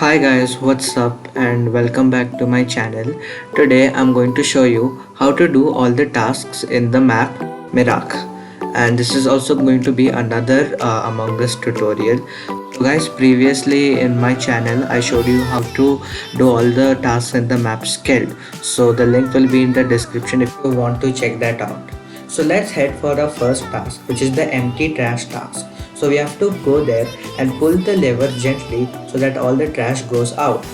Hi guys, what's up and welcome back to my channel. Today I'm going to show you how to do all the tasks in the map Mirak, and this is also going to be another Among Us tutorial. So guys, previously in my channel I showed you how to do all the tasks in the map Skeld. So the link will be in the description if you want to check that out. So let's head for our first task, which is the empty trash task. So we have to go there and pull the lever gently so that all the trash goes out.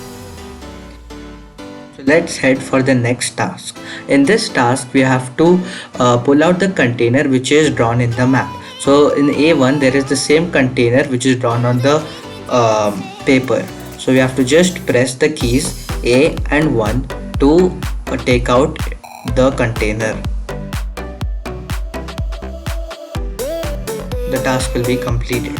So let's head for the next task. In this task, we have to pull out the container which is drawn in the map. So in A1, there is the same container which is drawn on the paper. So we have to just press the keys A and 1 to take out the container. The task will be completed.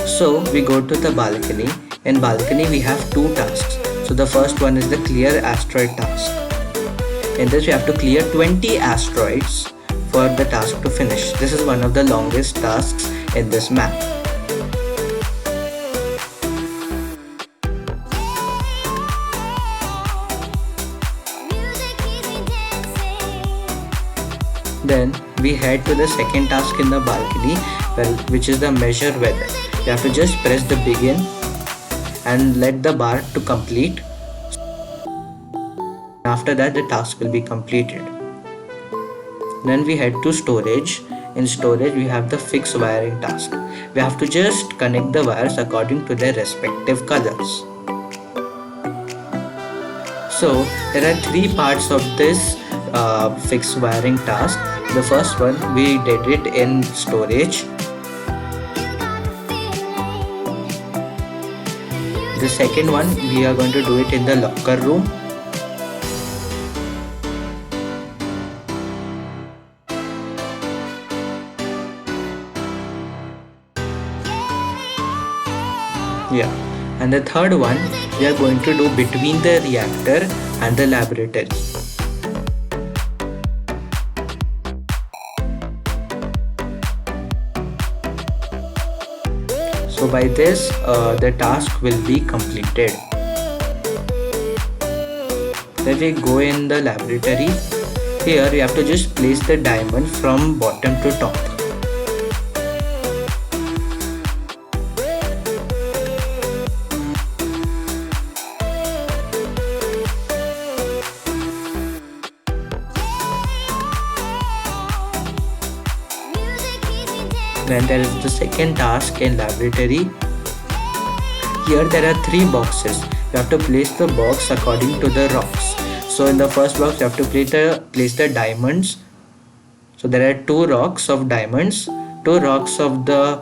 So we go to the balcony. In balcony we have two tasks. So the first one is the clear asteroid task. In this we have to clear 20 asteroids for the task to finish. This is one of the longest tasks in this map. Then we head to the second task in the balcony, which is the measure weather. You have to just press the begin and let the bar to complete. After that the task will be completed. Then we head to storage. In storage we have the fix wiring task. We have to just connect the wires according to their respective colors. So there are three parts of this fix wiring task. The first one we did it in storage. The second one we are going to do it in the locker room. Yeah, and the third one we are going to do between the reactor and the laboratory. So by this the task will be completed. Then we go in the laboratory. Here we have to just place the diamond from bottom to top. Then there is the second task in laboratory. Here there are three boxes. You have to place the box according to the rocks. So in the first box you have to place the diamonds. So there are two rocks of diamonds, two rocks of the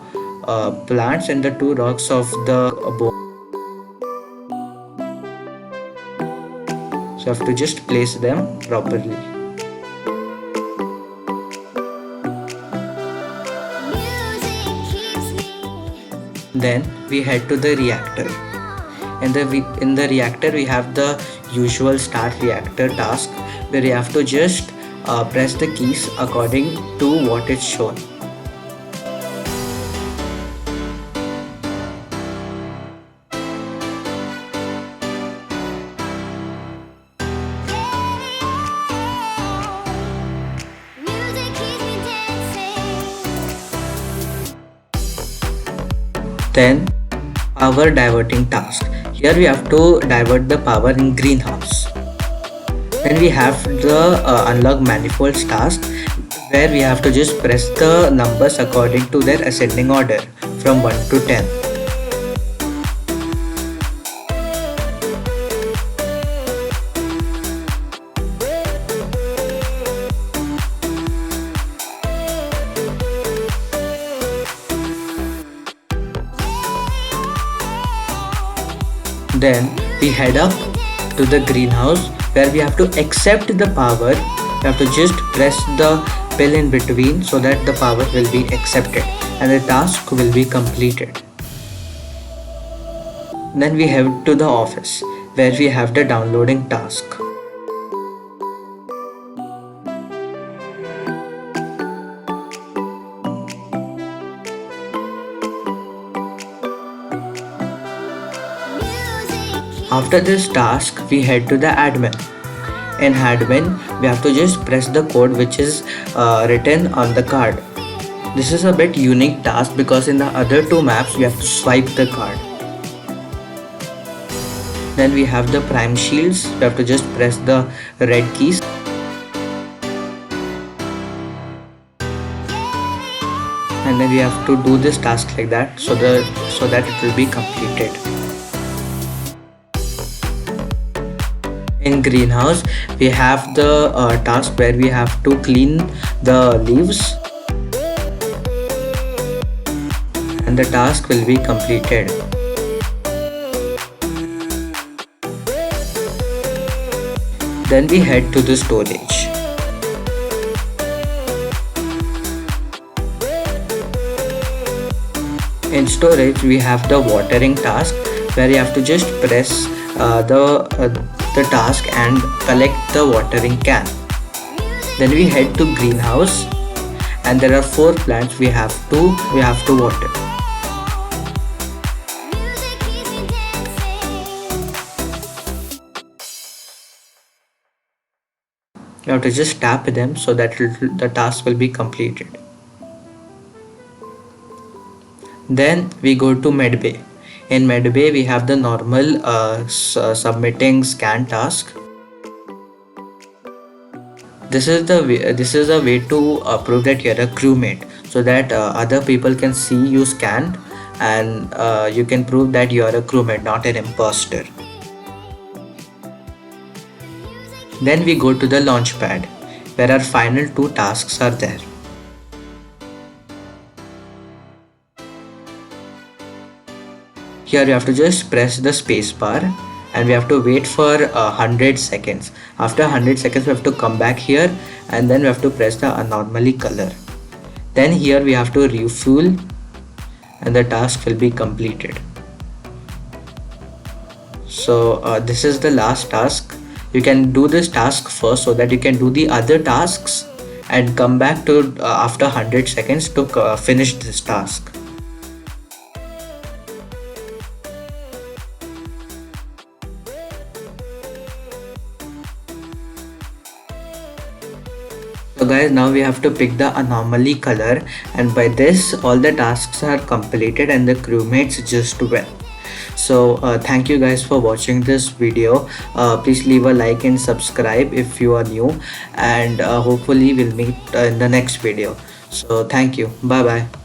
plants, and the two rocks of the bone. So you have to just place them properly. Then we head to the reactor. In the reactor we have the usual start reactor task, where you have to just press the keys according to what is shown. Then power diverting task. Here we have to divert the power in greenhouse. Then we have the unlock manifolds task, where we have to just press the numbers according to their ascending order from 1 to 10. Then we head up to the greenhouse, where we have to accept the power. We have to just press the pill in between so that the power will be accepted and the task will be completed. Then we head to the office, where we have the downloading task. After this task, we head to the admin. In admin, we have to just press the code which is written on the card. This is a bit unique task because in the other two maps, we have to swipe the card. Then we have the prime shields. We have to just press the red keys. And then we have to do this task like that so that it will be completed. In greenhouse, we have the task where we have to clean the leaves, and the task will be completed. Then we head to the storage. In storage, we have the watering task where you have to just press the task and collect the watering can. Then we head to greenhouse, and there are 4 plants we have to water. You have to just tap them so that the task will be completed. Then we go to medbay. In medbay, we have the normal submitting scan task. This is a way to prove that you're a crewmate, so that other people can see you scanned, and you can prove that you're a crewmate, not an imposter. Then we go to the launch pad, where our final 2 tasks are there. Here you have to just press the space bar, and we have to wait for 100 seconds. After 100 seconds, we have to come back here, and then we have to press the anomaly color. Then here we have to refuel, and the task will be completed. So this is the last task. You can do this task first so that you can do the other tasks and come back to after 100 seconds to finish this task. So guys, now we have to pick the anomaly color, and by this all the tasks are completed and the crewmates just went. So thank you guys for watching this video. Please leave a like and subscribe if you are new, and hopefully we'll meet in the next video. So thank you. Bye bye.